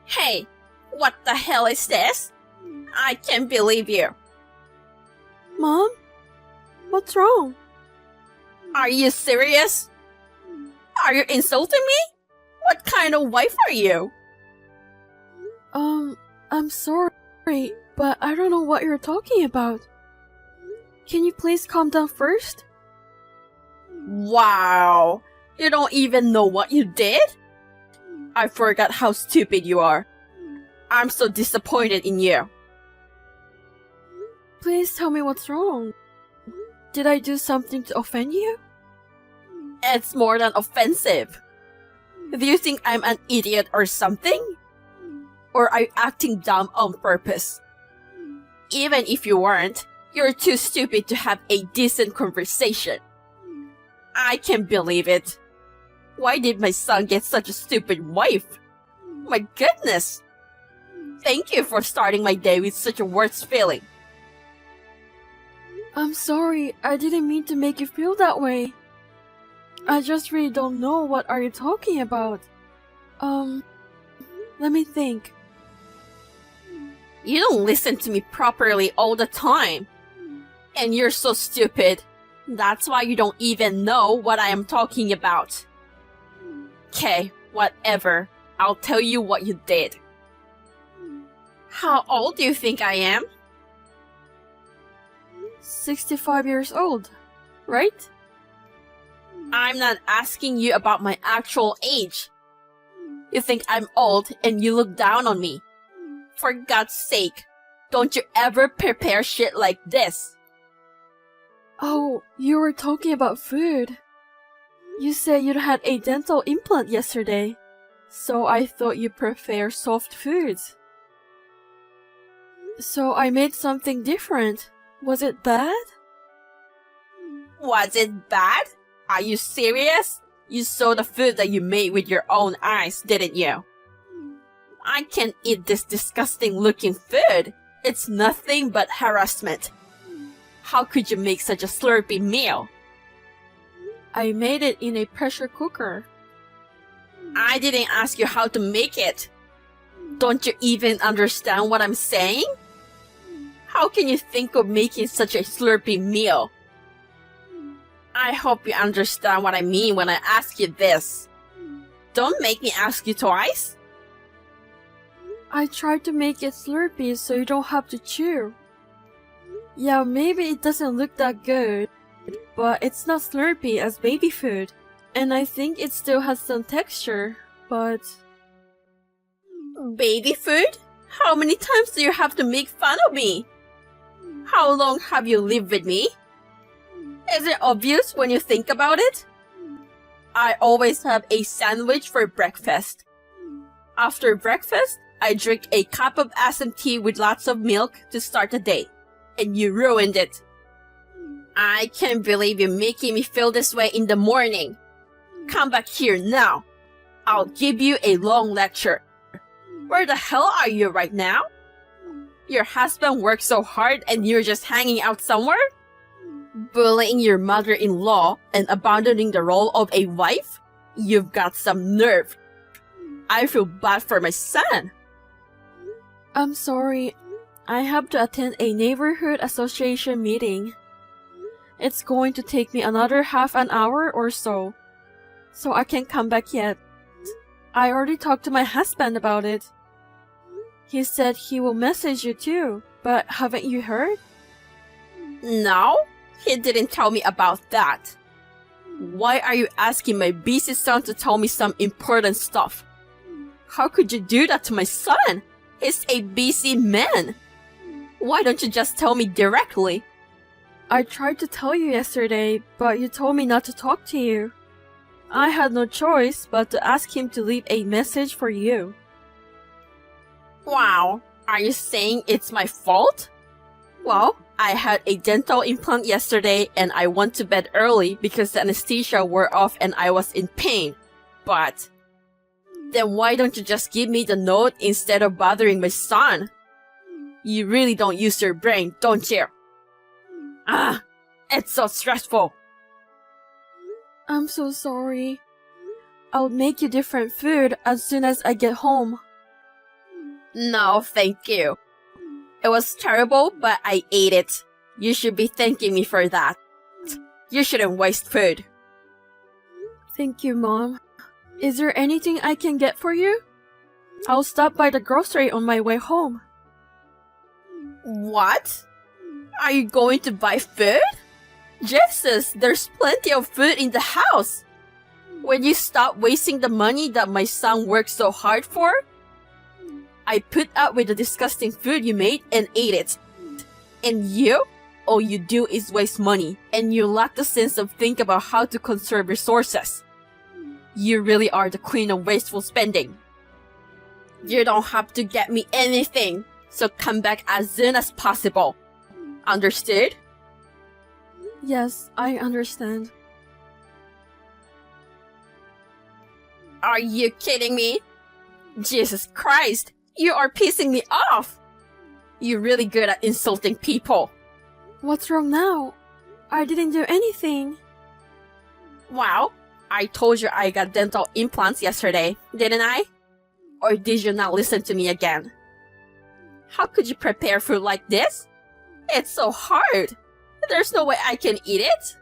Hey, what the hell is this? I can't believe you. Mom? What's wrong? Are you serious? Are you insulting me? What kind of wife are you? I'm sorry, but I don't know what you're talking about. Can you please calm down first? Wow, you don't even know what you did? I forgot how stupid you are. I'm so disappointed in you. Please tell me what's wrong. Did I do something to offend you? It's more than offensive. Do you think I'm an idiot or something? Or are you acting dumb on purpose? Even if you weren't, you're too stupid to have a decent conversation. I can't believe it. Why did my son get such a stupid wife? My goodness! Thank you for starting my day with such a worse feeling. I'm sorry, I didn't mean to make you feel that way. I just really don't know what are you talking about. Let me think. You don't listen to me properly all the time. And you're so stupid. That's why you don't even know what I am talking about. Okay, whatever. I'll tell you what you did. How old do you think I am? 65 years old, right? I'm not asking you about my actual age. You think I'm old and you look down on me. For God's sake, don't you ever prepare shit like this. Oh, you were talking about food. You said you had a dental implant yesterday, so I thought you prefer soft foods. So I made something different. Was it bad? Was it bad? Are you serious? You saw the food that you made with your own eyes, didn't you? I can't eat this disgusting looking food. It's nothing but harassment. How could you make such a slurpy meal? I made it in a pressure cooker. I didn't ask you how to make it. Don't you even understand what I'm saying? How can you think of making such a slurpy meal? I hope you understand what I mean when I ask you this. Don't make me ask you twice. I tried to make it slurpy so you don't have to chew. Yeah, maybe it doesn't look that good, but it's not slurpy as baby food. And I think it still has some texture, but... Baby food? How many times do you have to make fun of me? How long have you lived with me? Is it obvious when you think about it? I always have a sandwich for breakfast. After breakfast, I drink a cup of Assam tea with lots of milk to start the day. And you ruined it. I can't believe you're making me feel this way in the morning. Come back here now. I'll give you a long lecture. Where the hell are you right now? Your husband works so hard and you're just hanging out somewhere? Bullying your mother-in-law and abandoning the role of a wife? You've got some nerve. I feel bad for my son. I'm sorry. I have to attend a neighborhood association meeting. It's going to take me another half an hour or so I can't come back yet. I already talked to my husband about it. He said he will message you too, but haven't you heard? No, he didn't tell me about that. Why are you asking my busy son to tell me some important stuff? How could you do that to my son? He's a busy man. Why don't you just tell me directly? I tried to tell you yesterday, but you told me not to talk to you. I had no choice but to ask him to leave a message for you. Wow, are you saying it's my fault? Well, I had a dental implant yesterday and I went to bed early because the anesthesia wore off and I was in pain. But then why don't you just give me the note instead of bothering my son? You really don't use your brain, don't you? Ah, it's so stressful. I'm so sorry. I'll make you different food as soon as I get home. No, thank you. It was terrible, but I ate it. You should be thanking me for that. You shouldn't waste food. Thank you, Mom. Is there anything I can get for you? I'll stop by the grocery on my way home. What? Are you going to buy food? Jesus, there's plenty of food in the house. Will you stop wasting the money that my son worked so hard for? I put up with the disgusting food you made and ate it. And you? All you do is waste money, and you lack the sense of think about how to conserve resources. You really are the queen of wasteful spending. You don't have to get me anything, so come back as soon as possible. Understood? Yes, I understand. Are you kidding me? Jesus Christ, you are pissing me off. You're really good at insulting people. What's wrong now? I didn't do anything. Wow, I told you I got dental implants yesterday, didn't I? Or did you not listen to me again? How could you prepare food like this? It's so hard. There's no way I can eat it.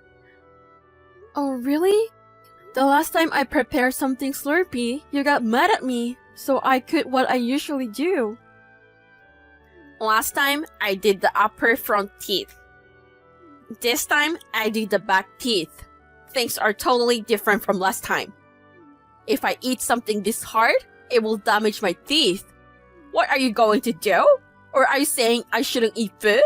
Oh, really? The last time I prepared something slurpy, you got mad at me, so I could what I usually do. Last time, I did the upper front teeth. This time, I did the back teeth. Things are totally different from last time. If I eat something this hard, it will damage my teeth. What are you going to do? Or are you saying I shouldn't eat food?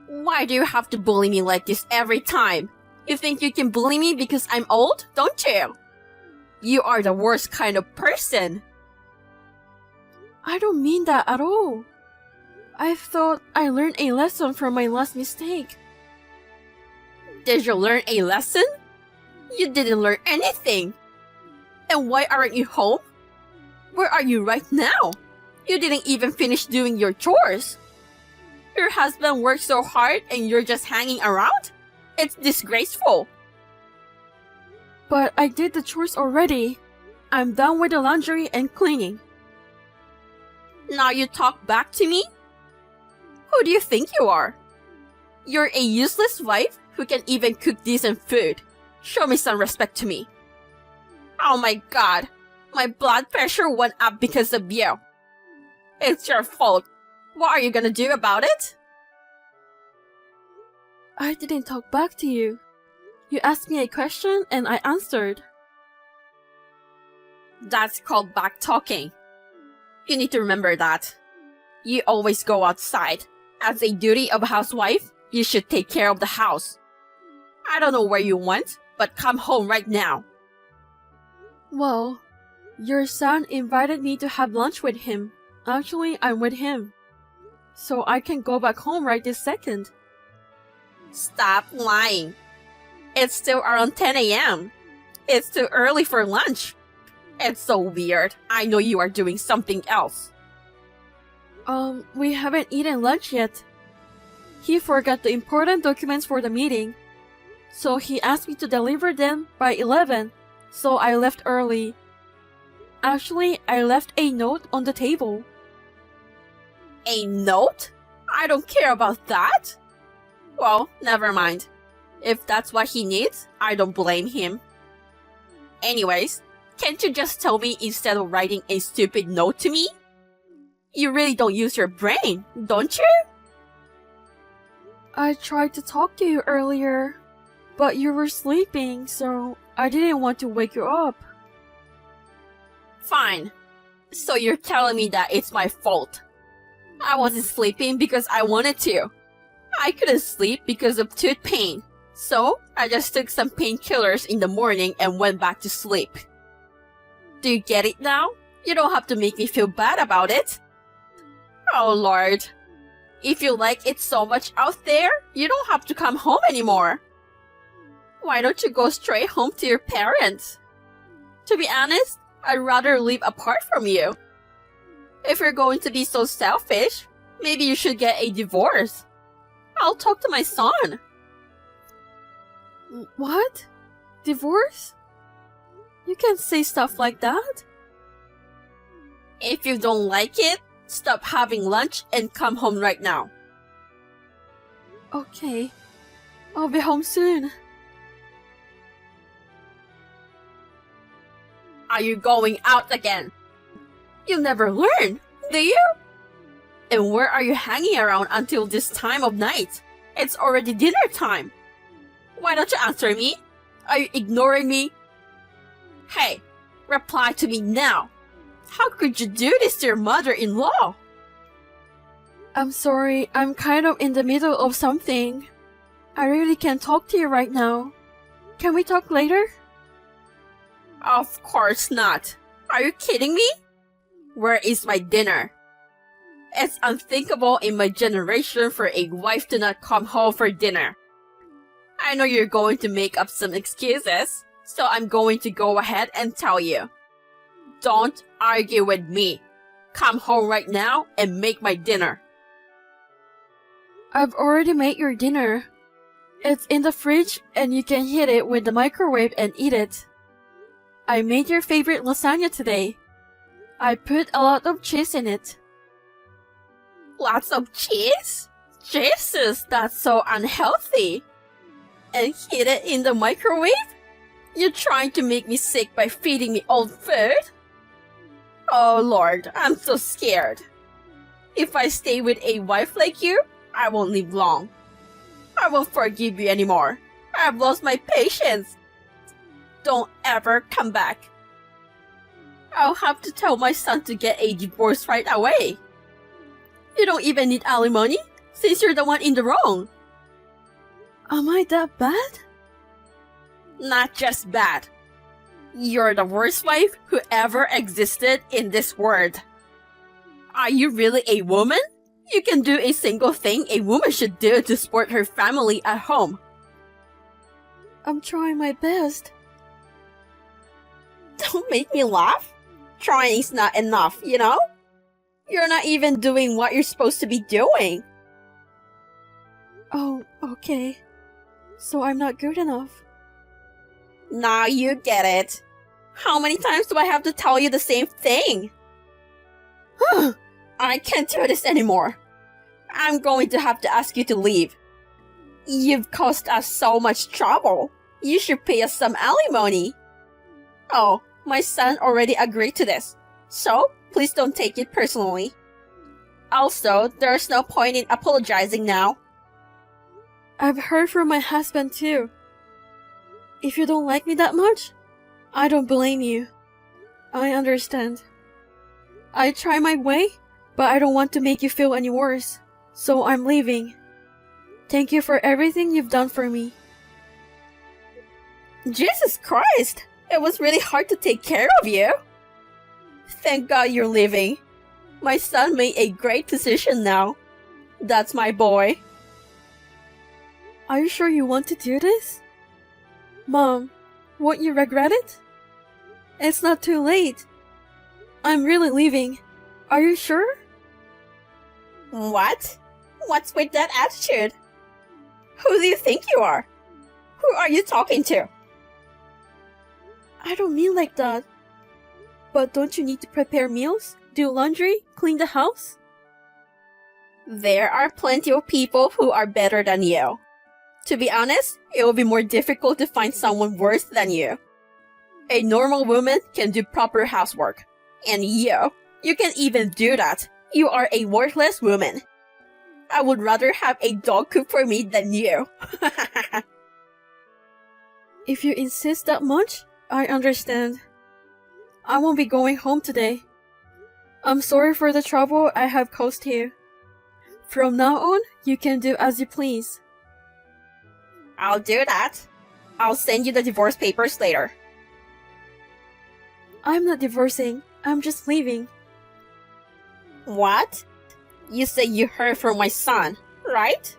Why do you have to bully me like this every time? You think you can bully me because I'm old, don't you? You are the worst kind of person. I don't mean that at all. I thought I learned a lesson from my last mistake. Did you learn a lesson? You didn't learn anything. And why aren't you home? Where are you right now? You didn't even finish doing your chores. Your husband worked so hard and you're just hanging around? It's disgraceful. But I did the chores already. I'm done with the laundry and cleaning. Now you talk back to me? Who do you think you are? You're a useless wife who can even cook decent food. Show me some respect to me. Oh my god, my blood pressure went up because of you. It's your fault. What are you gonna do about it? I didn't talk back to you. You asked me a question and I answered. That's called back talking. You need to remember that. You always go outside. As a duty of a housewife, you should take care of the house. I don't know where you went, but come home right now. Well, your son invited me to have lunch with him. Actually, I'm with him. So I can go back home right this second. Stop lying. It's still around 10 a.m. It's too early for lunch. It's so weird. I know you are doing something else. We haven't eaten lunch yet. He forgot the important documents for the meeting. So he asked me to deliver them by 11, so I left early. Actually, I left a note on the table. A note? I don't care about that. Well, never mind. If that's what he needs, I don't blame him. Anyways, can't you just tell me instead of writing a stupid note to me? You really don't use your brain, don't you? I tried to talk to you earlier, but you were sleeping, so I didn't want to wake you up. Fine. So you're telling me that it's my fault. I wasn't sleeping because I wanted to. I couldn't sleep because of tooth pain. So I just took some painkillers in the morning and went back to sleep. Do you get it now? You don't have to make me feel bad about it. Oh Lord. If you like it so much out there, you don't have to come home anymore. Why don't you go straight home to your parents? To be honest, I'd rather live apart from you. If you're going to be so selfish, maybe you should get a divorce. I'll talk to my son. What? Divorce? You can't say stuff like that. If you don't like it, stop having lunch and come home right now. Okay. I'll be home soon. Are you going out again? You never learn, do you? And where are you hanging around until this time of night? It's already dinner time. Why don't you answer me? Are you ignoring me? Hey, reply to me now. How could you do this to your mother-in-law? I'm sorry, I'm kind of in the middle of something. I really can't talk to you right now. Can we talk later? Of course not. Are you kidding me? Where is my dinner? It's unthinkable in my generation for a wife to not come home for dinner. I know you're going to make up some excuses, so I'm going to go ahead and tell you. Don't argue with me. Come home right now and make my dinner. I've already made your dinner. It's in the fridge and you can heat it with the microwave and eat it. I made your favorite lasagna today. I put a lot of cheese in it. Lots of cheese? Jesus, that's so unhealthy. And heat it in the microwave? You're trying to make me sick by feeding me old food? Oh Lord, I'm so scared. If I stay with a wife like you, I won't live long. I won't forgive you anymore. I've lost my patience. Don't ever come back. I'll have to tell my son to get a divorce right away. You don't even need alimony, since you're the one in the wrong. Am I that bad? Not just bad. You're the worst wife who ever existed in this world. Are you really a woman? You can do a single thing a woman should do to support her family at home. I'm trying my best. Don't make me laugh. Trying's not enough, you know? You're not even doing what you're supposed to be doing. Oh, okay. So I'm not good enough. Now you get it. How many times do I have to tell you the same thing? I can't do this anymore. I'm going to have to ask you to leave. You've caused us so much trouble. You should pay us some alimony. Oh, my son already agreed to this. So, please don't take it personally. Also, there's no point in apologizing now. I've heard from my husband too. If you don't like me that much, I don't blame you. I understand. I try my way, but I don't want to make you feel any worse. So I'm leaving. Thank you for everything you've done for me. Jesus Christ! It was really hard to take care of you. Thank God you're leaving. My son made a great decision now. That's my boy. Are you sure you want to do this? Mom, won't you regret it? It's not too late. I'm really leaving. Are you sure? What? What's with that attitude? Who do you think you are? Who are you talking to? I don't mean like that. But don't you need to prepare meals, do laundry, clean the house? There are plenty of people who are better than you. To be honest, it will be more difficult to find someone worse than you. A normal woman can do proper housework. And you can even do that. You are a worthless woman. I would rather have a dog cook for me than you. If you insist that much, I understand. I won't be going home today. I'm sorry for the trouble I have caused you. From now on, you can do as you please. I'll do that. I'll send you the divorce papers later. I'm not divorcing. I'm just leaving. What? You say you heard from my son, right?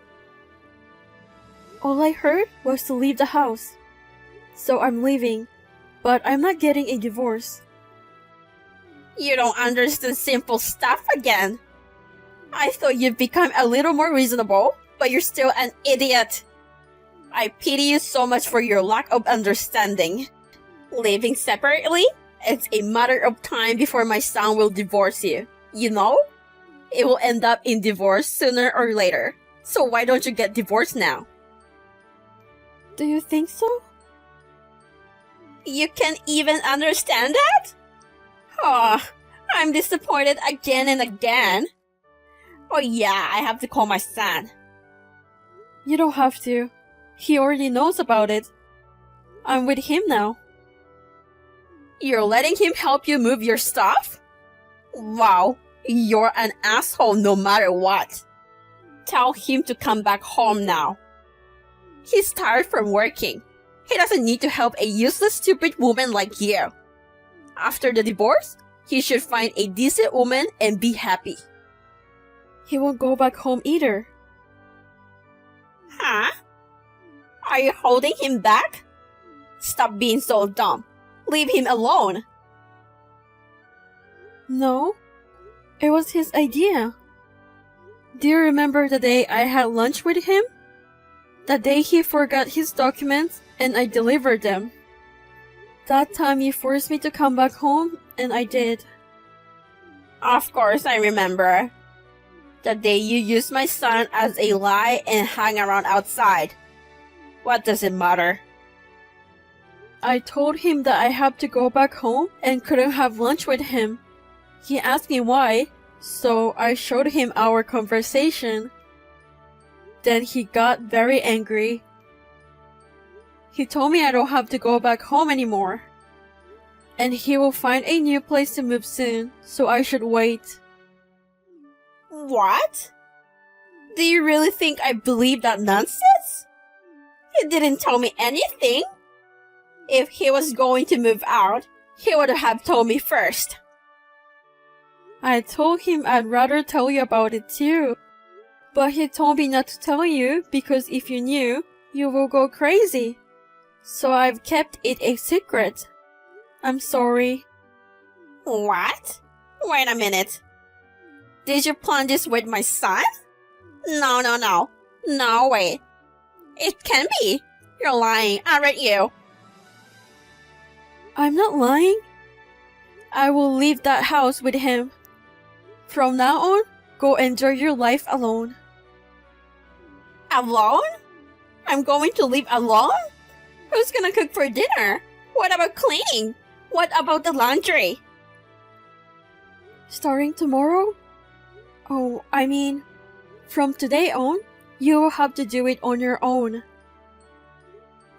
All I heard was to leave the house. So I'm leaving. But I'm not getting a divorce. You don't understand simple stuff again. I thought you'd become a little more reasonable, but you're still an idiot. I pity you so much for your lack of understanding. Living separately? It's a matter of time before my son will divorce you. You know? It will end up in divorce sooner or later. So why don't you get divorced now? Do you think so? You can even understand that? Oh, I'm disappointed again and again. Oh yeah, I have to call my son. You don't have to. He already knows about it. I'm with him now. You're letting him help you move your stuff? Wow, you're an asshole no matter what. Tell him to come back home now. He's tired from working. He doesn't need to help a useless, stupid woman like you. After the divorce, he should find a decent woman and be happy. He won't go back home either. Huh? Are you holding him back? Stop being so dumb. Leave him alone. No, it was his idea. Do you remember the day I had lunch with him? The day he forgot his documents and I delivered them. That time you forced me to come back home and I did. Of course I remember. The day you used my son as a lie and hung around outside. What does it matter? I told him that I had to go back home and couldn't have lunch with him. He asked me why, so I showed him our conversation. Then he got very angry. He told me I don't have to go back home anymore. And he will find a new place to move soon, so I should wait. What? Do you really think I believe that nonsense? He didn't tell me anything. If he was going to move out, he would have told me first. I told him I'd rather tell you about it too. But he told me not to tell you because if you knew, you will go crazy. So I've kept it a secret. I'm sorry. What? Wait a minute. Did you plan this with my son? No. No way. It can be. You're lying, aren't you? I'm not lying. I will leave that house with him. From now on, go enjoy your life alone. Alone? I'm going to live alone? Who's gonna cook for dinner? What about cleaning? What about the laundry? Starting tomorrow? Oh, I mean, from today on, you will have to do it on your own.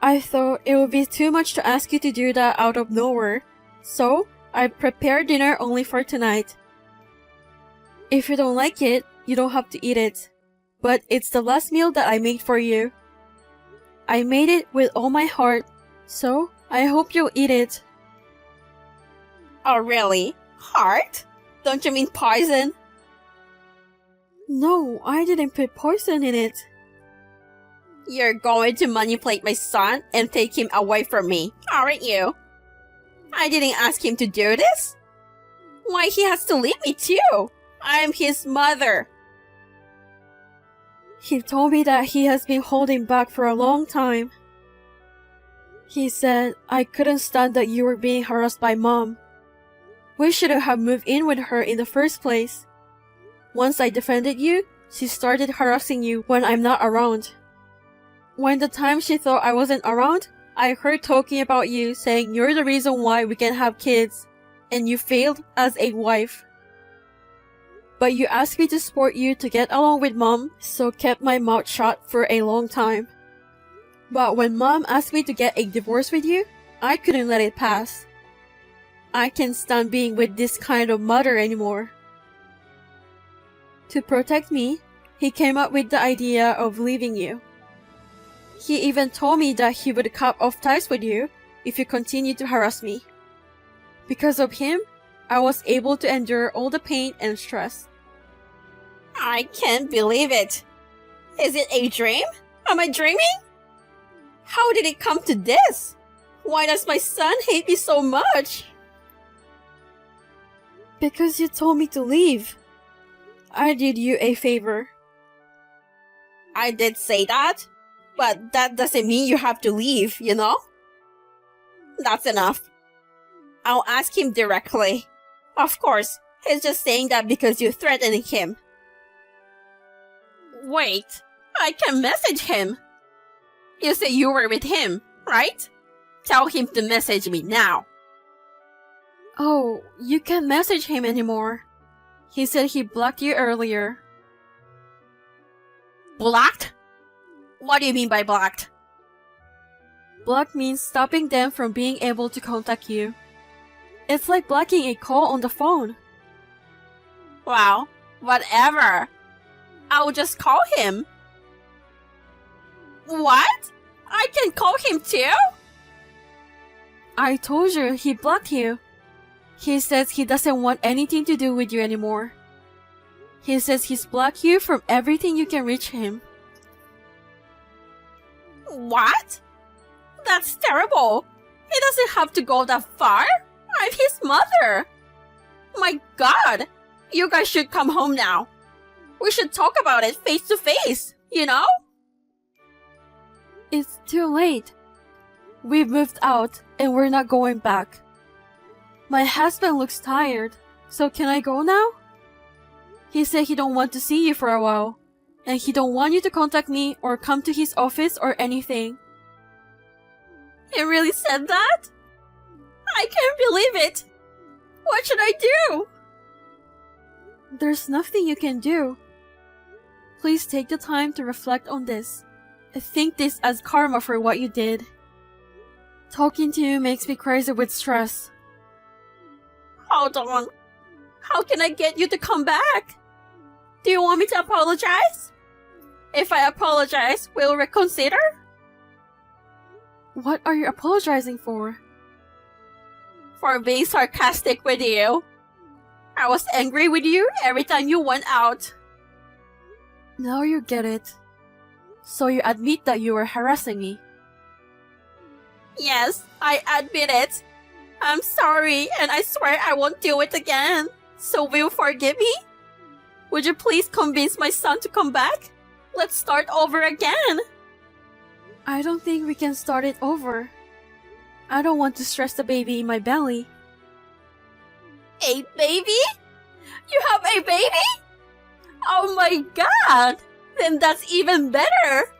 I thought it would be too much to ask you to do that out of nowhere, so I prepared dinner only for tonight. If you don't like it, you don't have to eat it, but it's the last meal that I made for you. I made it with all my heart, so I hope you'll eat it. Oh really? Heart? Don't you mean poison? No, I didn't put poison in it. You're going to manipulate my son and take him away from me, aren't you? I didn't ask him to do this. Why he has to leave me too? I'm his mother. He told me that he has been holding back for a long time. He said I couldn't stand that you were being harassed by Mom. We shouldn't have moved in with her in the first place. Once I defended you, she started harassing you when I'm not around. When the time she thought I wasn't around, I heard talking about you saying you're the reason why we can have kids, and you failed as a wife. But you asked me to support you to get along with Mom, so kept my mouth shut for a long time. But when Mom asked me to get a divorce with you, I couldn't let it pass. I can't stand being with this kind of mother anymore. To protect me, he came up with the idea of leaving you. He even told me that he would cut off ties with you if you continue to harass me. Because of him, I was able to endure all the pain and stress. I can't believe it. Is it a dream? Am I dreaming? How did it come to this? Why does my son hate me so much? Because you told me to leave. I did you a favor. I did say that, but that doesn't mean you have to leave, you know? That's enough. I'll ask him directly. Of course, he's just saying that because you're threatening him. Wait, I can message him. You said you were with him, right? Tell him to message me now. Oh, you can't message him anymore. He said he blocked you earlier. Blocked? What do you mean by blocked? Block means stopping them from being able to contact you. It's like blocking a call on the phone. Well, whatever. I'll just call him. What? I can call him too? I told you he blocked you. He says he doesn't want anything to do with you anymore. He says he's blocked you from everything you can reach him. What? That's terrible. He doesn't have to go that far. I'm his mother. My God. You guys should come home now. We should talk about it face to face, you know? It's too late. We've moved out and we're not going back. My husband looks tired, so can I go now? He said he don't want to see you for a while, and he don't want you to contact me or come to his office or anything. He really said that? I can't believe it. What should I do? There's nothing you can do. Please take the time to reflect on this. I think this as karma for what you did. Talking to you makes me crazy with stress. Hold on. How can I get you to come back? Do you want me to apologize? If I apologize, will you reconsider? What are you apologizing for? For being sarcastic with you. I was angry with you every time you went out. Now you get it. So you admit that you were harassing me. Yes, I admit it. I'm sorry, and I swear I won't do it again. So will you forgive me? Would you please convince my son to come back? Let's start over again. I don't think we can start it over. I don't want to stress the baby in my belly. A baby? You have a baby? Oh my God! Then that's even better.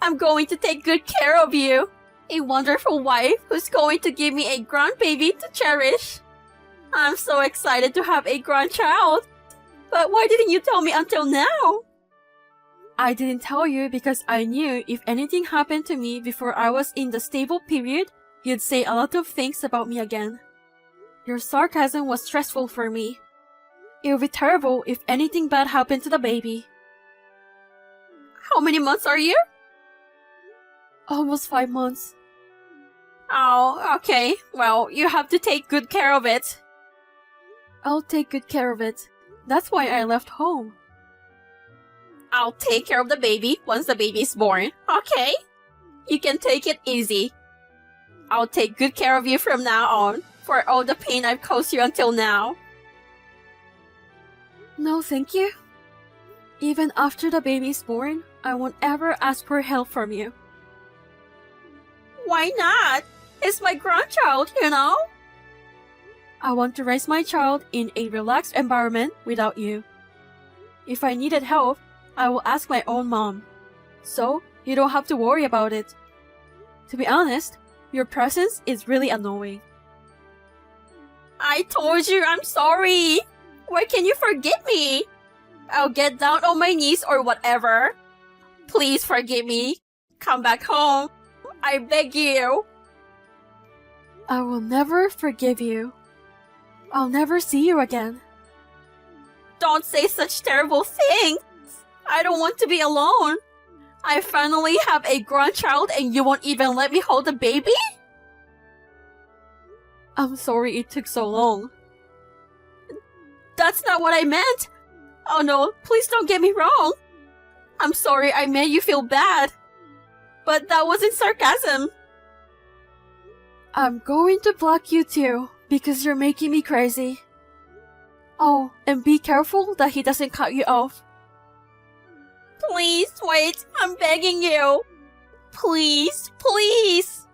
I'm going to take good care of you. A wonderful wife who's going to give me a grandbaby to cherish. I'm so excited to have a grandchild. But why didn't you tell me until now? I didn't tell you because I knew if anything happened to me before I was in the stable period, you'd say a lot of things about me again. Your sarcasm was stressful for me. It would be terrible if anything bad happened to the baby. How many months are you? Almost 5 months. Oh, okay. Well, you have to take good care of it. I'll take good care of it. That's why I left home. I'll take care of the baby once the baby is born, okay? You can take it easy. I'll take good care of you from now on, for all the pain I've caused you until now. No, thank you. Even after the baby is born, I won't ever ask for help from you. Why not? It's my grandchild, you know? I want to raise my child in a relaxed environment without you. If I needed help, I will ask my own mom. So, you don't have to worry about it. To be honest, your presence is really annoying. I told you I'm sorry. Why can you forgive me? I'll get down on my knees or whatever. Please forgive me. Come back home. I beg you. I will never forgive you. I'll never see you again. Don't say such terrible things. I don't want to be alone. I finally have a grandchild and you won't even let me hold the baby? I'm sorry it took so long. That's not what I meant. Oh no, please don't get me wrong. I'm sorry I made you feel bad. But that wasn't sarcasm. I'm going to block you too, because you're making me crazy. Oh, and be careful that he doesn't cut you off. Please wait, I'm begging you. Please, please.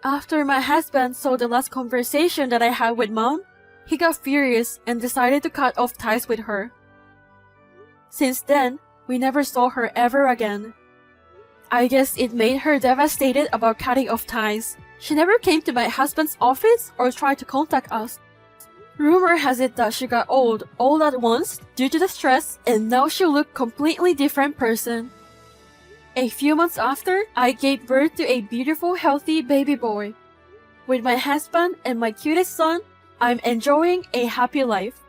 After my husband saw the last conversation that I had with Mom, he got furious and decided to cut off ties with her. Since then, we never saw her ever again. I guess it made her devastated about cutting off ties. She never came to my husband's office or tried to contact us. Rumor has it that she got old all at once due to the stress, and now she looked completely different person. A few months after, I gave birth to a beautiful, healthy baby boy. With my husband and my cutest son, I'm enjoying a happy life.